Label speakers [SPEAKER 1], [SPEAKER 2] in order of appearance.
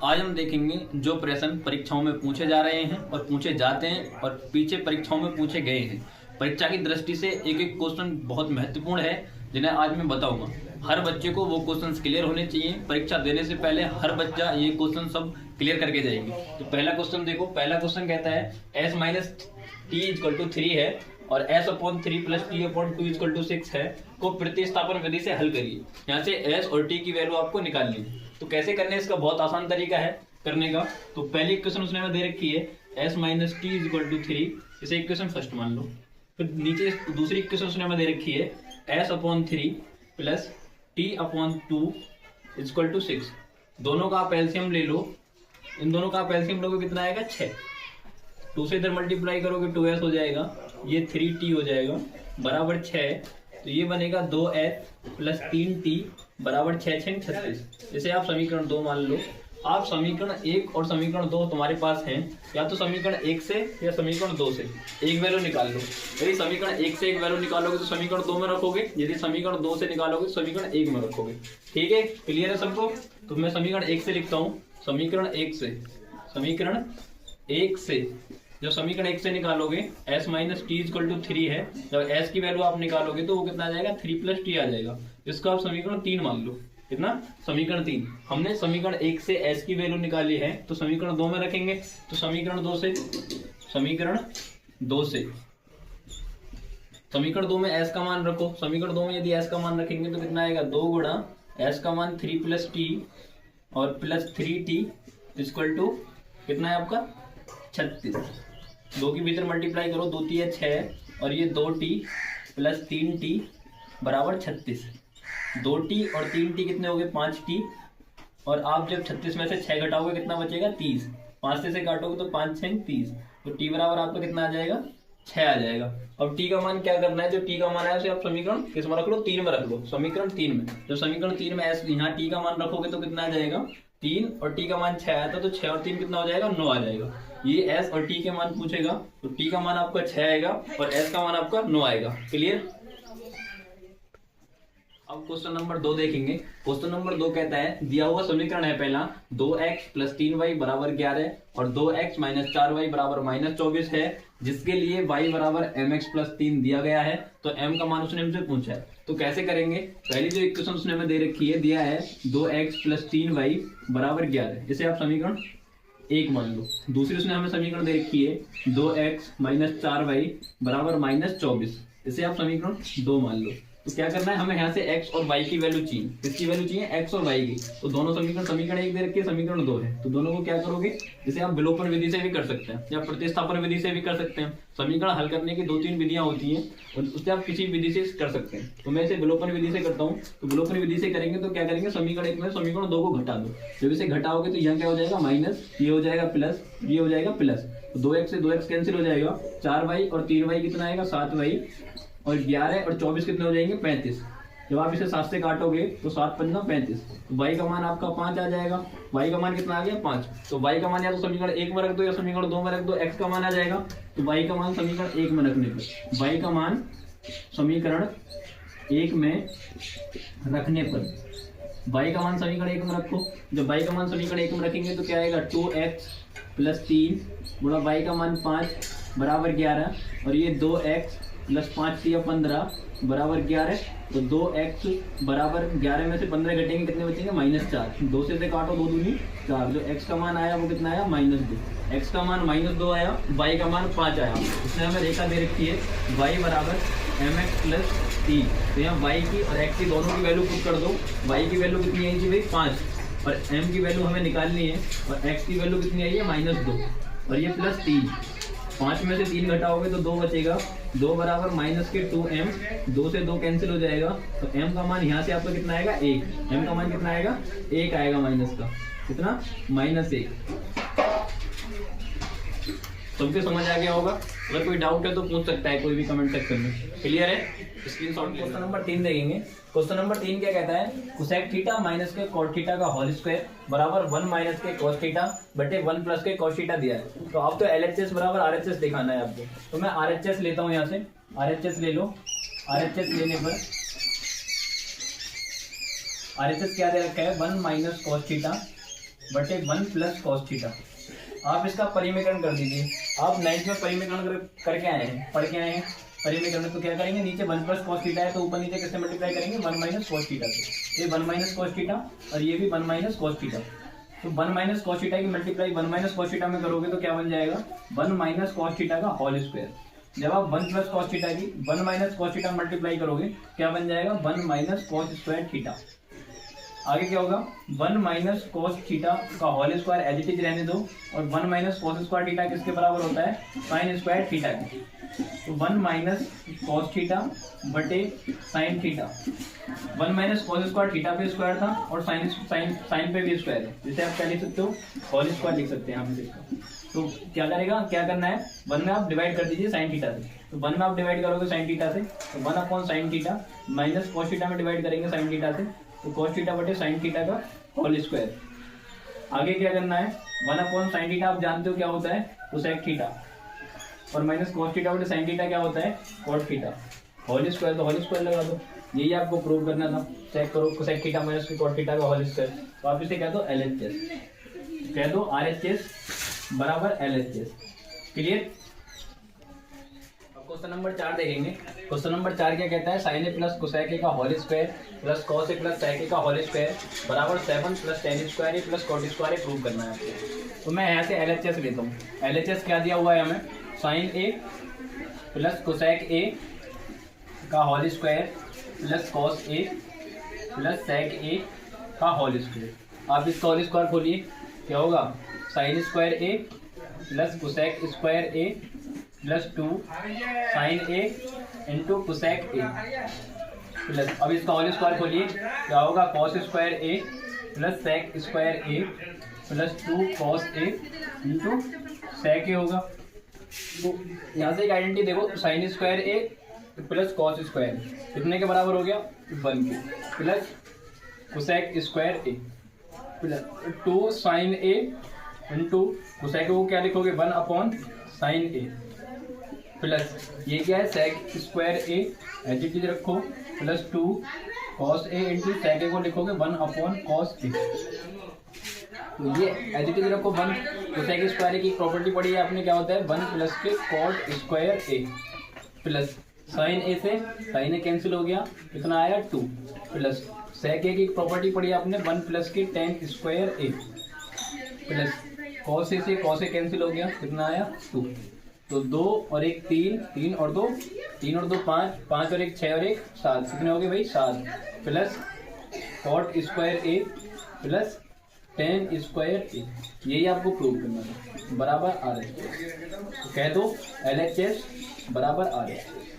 [SPEAKER 1] आज हम देखेंगे जो प्रश्न परीक्षाओं में पूछे जा रहे हैं और पूछे जाते हैं और पीछे परीक्षाओं में पूछे गए हैं। परीक्षा की दृष्टि से एक एक क्वेश्चन बहुत महत्वपूर्ण है जिन्हें आज मैं बताऊंगा। हर बच्चे को वो क्वेश्चंस क्लियर होने चाहिए। परीक्षा देने से पहले हर बच्चा ये क्वेश्चन सब क्लियर करके जाएंगे। तो पहला क्वेश्चन देखो। पहला क्वेश्चन कहता है s minus t equal to 3 है और s upon 3 plus t upon 2 equal to 6 है को प्रतिस्थापन विधि से हल करिए। यहाँ से s और t की वैल्यू आपको निकालनी है। तो कैसे करने इसका बहुत आसान तरीका है करने का। तो पहली इक्वेशन उसने में दे रखी है s minus t equal to 3, इसे इक्वेशन फर्स्ट मान लो। फिर नीचे दूसरी इक्वेशन उसने में दे रखी है s upon 3 plus t upon 2 equal to 6। दोनों का आप एलसीएम ले लो। इन दोनों का आप एलसीएम लोगे कितना आएगा 6। 2 से इधर मल्टीप्लाई करोगे 2s हो जाएगा, ये 3t हो जाएगा बराबर 6। तो ये बनेगा 2s प्लस 3t बराबर 6 6 36। जैसे आप समीकरण 2 मान लो। आप समीकरण 1 और समीकरण 2 तुम्हारे पास हैं, या तो समीकरण 1 से या समीकरण 2 से एक वैल्यू निकाल लो। यदि समीकरण 1 से एक वैल्यू निकालोगे तो समीकरण 2 में रखोगे, यदि समीकरण 2 से निकालोगे तो समीकरण 1 में रखोगे। ठीक है, क्लियर है सबको। तो मैं समीकरण 1 से लिखता हूँ। समीकरण 1 से जब समीकरण 1 से निकालोगे s minus t equal to 3 है। जब s की वैल्यू आप निकालोगे तो वो कितना आ जाएगा 3 प्लस टी आ जाएगा। इसको आप समीकरण 3 मान लो। कितना? समीकरण 3। हमने समीकरण 1 से s की वैल्यू निकाली है तो समीकरण 2 में रखेंगे। तो समीकरण 2 में s का मान रखो। समीकरण 2 में यदि s का मान रखेंगे तो कितना आएगा 2 गुणा s का मान 3 प्लस टी और प्लस 3t इक्वल टू कितना है आपका 36। 2 के भीतर मल्टीप्लाई करो, 2 3 6 और ये 2t प्लस 3t बराबर 36। 2t और 3t कितने हो गए 5t। और आप जब 36 में से 6 घटाओगे कितना बचेगा 30। 5 से काटोगे तो 5 6 30। तो t बराबर आपका कितना आ जाएगा 6 आ जाएगा। अब t का मान क्या करना है, जो t का मान है उसे आप समीकरण किस में रख लो 3 में रख लो। समीकरण 3 में जब समीकरण 3 में यहाँ t का मान रखोगे तो कितना आ जाएगा 3 और t का मान 6 आया था तो 6 और 3 कितना हो जाएगा 9 आ जाएगा। ये s और t के मान पूछेगा तो t का मान आपका 6 आएगा और s का मान आपका 9 आएगा। क्लियर। अब क्वेश्चन नंबर 2 देखेंगे। क्वेश्चन नंबर 2 कहता है दिया हुआ समीकरण है पहला 2x प्लस 3y बराबर 11 और 2x माइनस 4y बराबर माइनस 24 है, जिसके लिए y बराबर mx प्लस 3 दिया गया है। तो m का मान उसने हमसे पूछा है। तो कैसे करेंगे। पहली जो इक्वेशन उसने हमें दे रखी है दिया है 2x प्लस 3y बराबर 11, इसे आप समीकरण 1 मान लो। दूसरी उसने हमें समीकरण दे रखी है 2x माइनस 4y बराबर माइनस 24, इसे आप समीकरण 2 मान लो। तो क्या करना है, हमें यहाँ से x और y की वैल्यू चाहिए। किसकी वैल्यू चाहिए x और y की। तो दोनों समीकरण 1 दे रखी है, समीकरण 2 है। तो दोनों को क्या करोगे, जिसे आप विलोपन विधि से भी कर सकते हैं या प्रतिस्थापन विधि से भी कर सकते हैं। समीकरण हल करने की 2-3 विधियां होती हैं और उससे आप किसी विधि से कर सकते हैं। तो मैं इसे विलोपन विधि से करता हूँ। तो विलोपन विधि से करेंगे तो क्या करेंगे, समीकरण 1 में समीकरण 2 को घटा दो। जब इसे घटाओगे तो यहाँ क्या हो जाएगा माइनस, ये हो जाएगा प्लस, ये हो जाएगा प्लस। तो 2x से 2x कैंसिल हो जाएगा, 4y और 3y कितना आएगा 7y और 11 और 24 कितने हो जाएंगे 35। जब आप इसे 7 से काटोगे तो 7 5 35। तो y का मान आपका 5 आ जाएगा। y का मान कितना आ गया 5। तो y का मान या तो समीकरण 1 में रख दो या समीकरण 2 में रख दो। x का मान आ जाएगा। तो y का मान समीकरण 1 में रखने पर, y का मान समीकरण 1 में रखने पर, y का मान समीकरण 1 में रखो। जब y का मान समीकरण 1 में रखेंगे तो क्या आएगा 2x प्लस 3 गुणा y का मान 5 बराबर 11 और ये 2x प्लस 5 या 15 बराबर 11। तो 2x बराबर 11 में से 15 घटेंगे कितने बचेंगे माइनस 4। 2 से काटो 2 दूनी 4। जो x का मान आया वो कितना आया माइनस 2। x का मान माइनस 2 आया, y का मान 5 आया। इसमें हमें रेखा दे रखी है y बराबर mx प्लस 3। तो यहाँ y की और x की दोनों की वैल्यू पुट कर दो। y की वैल्यू कितनी आई थी भाई 5 और m की वैल्यू हमें निकालनी है और x की वैल्यू कितनी आई है माइनस 2 और ये प्लस 3। 5 में से 3 घटाओगे तो 2 बचेगा। 2 बराबर माइनस के 2m, 2 से 2 कैंसिल हो जाएगा। तो m का मान यहाँ से आपका कितना आएगा 1। m का मान कितना आएगा 1 आएगा माइनस का, कितना माइनस 1। सबके समझ आ गया होगा। अगर कोई डाउट है तो पूछ सकता है कोई भी कमेंट सेक्शन में। क्लियर है। स्क्रीनशॉट। क्वेश्चन नंबर 3 देखेंगे। क्वेश्चन नंबर 3 क्या कहता है, कोसेक थीटा माइनस के कॉट थीटा का होल स्क्वायर बराबर 1 माइनस के कॉस थीटा बटे 1 प्लस के कॉस थीटा दिया है। तो आप तो एलएचएस बराबर आरएचएस दिखाना है आपको। तो मैं आरएचएस लेता हूँ, यहाँ से आरएचएस ले लो। आरएचएस लेने पर आरएचएस क्या दे रखा है 1 माइनस कॉस थीटा बटे 1 प्लस कॉस थीटा। आप इसका परिमीकरण कर दीजिए। आप 9th में परिमीकरण करके आए हैं, पढ़ के आए हैं परिमीकरण में। तो क्या करेंगे, नीचे 1 प्लस कॉस थीटा है तो ऊपर नीचे किससे मल्टीप्लाई करेंगे, 1 माइनस कॉस थीटा से। ये 1 माइनस कॉस थीटा और ये भी 1 माइनस कॉस थीटा। तो 1 माइनस कॉस थीटा की मल्टीप्लाई 1 माइनस कॉस थीटा में करोगे तो क्या बन जाएगा, 1 माइनस कॉस थीटा का होल स्क्वायर। जब आप 1 प्लस कॉस थीटा की 1 माइनस कॉस थीटा मल्टीप्लाई करोगे क्या बन जाएगा, 1 माइनस कॉस स्क्वायर थीटा। आगे क्या होगा, 1 माइनस कॉस थीटा का whole square as it is रहने दो, और 1 माइनस कॉस स्क्वायर थीटा किसके बराबर होता है, साइन स्क्वायर थीटा के। तो 1 माइनस कॉस थीटा बटे sine theta. 1 minus cos square theta पे स्क्वायर था और साइन पे भी स्क्वायर है, जिसे आप क्या लिख सकते हो, होल स्क्वायर लिख सकते हैं यहाँ पे इसका। तो क्या करेगा, क्या करना है, 1 में आप डिवाइड कर दीजिए साइन थीटा से। तो 1 में आप डिवाइड करोगे साइन थीटा से तो 1 upon sine theta, minus cos theta में डिवाइड करेंगे साइन थीटा से तो कॉस थीटा बटे साइन थीटा का होल स्क्वायर। आगे क्या करना है, 1 अपॉन साइन थीटा आप जानते हो क्या होता है, कोसेक थीटा, और माइनस कॉस थीटा बटे साइन थीटा क्या होता है, कॉट थीटा। होल स्क्वायर तो होल स्क्वायर लगा दो, यही आपको प्रूव करना था। चेक करो, cosec theta minus cot theta का होल स्क्वायर। तो आप इसे कह दो LHS, कह दो RHS बराबर LHS। क्लियर। क्वेश्चन नंबर 4 देखेंगे। क्वेश्चन नंबर 4 क्या कहता है, sine A plus cosec A का whole square plus cos A plus sec A का होल स्क्वायर बराबर 7 plus tan square A plus cot square A prove करना है। तो मैं यहाँ से LHS लेता हूँ। LHS क्या दिया हुआ है हमें, sine A plus cosec A का whole square plus cos A plus sec A का होल स्क्वायर। आप इसका होल स्क्वायर खोलिए, क्या होगा, sine square A plus cosec square A plus 2 sine A into cosec A plus, अब इसका whole square खोलिए, क्या होगा, cos square A plus sec square A plus 2 cos A into sec A होगा। तो यहाँ से एक आइडेंटिटी देखो, sine square A plus cos square कितने के बराबर हो गया, 1 के, plus cosec square A plus 2 sine A into cosec को क्या लिखोगे, 1 अपॉन साइन ए प्लस ये क्या है, sec square A as it is रखो plus 2 cos A into sec A को लिखोगे 1 अपॉन कॉस ए। तो ये एज इट इज रखो 1, तो सेक स्क्वायर ए की प्रॉपर्टी पढ़ी है आपने, क्या होता है 1 प्लस के cot square A plus sign ए से साइन ए कैंसिल हो गया, कितना आया 2 प्लस सेक ए की प्रॉपर्टी पढ़ी आपने 1 प्लस के ten square A plus cos ए से कॉस ए कैंसिल हो गया, कितना आया 2। तो 2 और 1 3, 3 और 2 5, 5 और 1 6 और 1 7, कितने हो गए भाई 7 plus cot square A plus tan square ए। यही आपको प्रूव करना है, बराबर RHS। तो कह दो LHS बराबर RHS।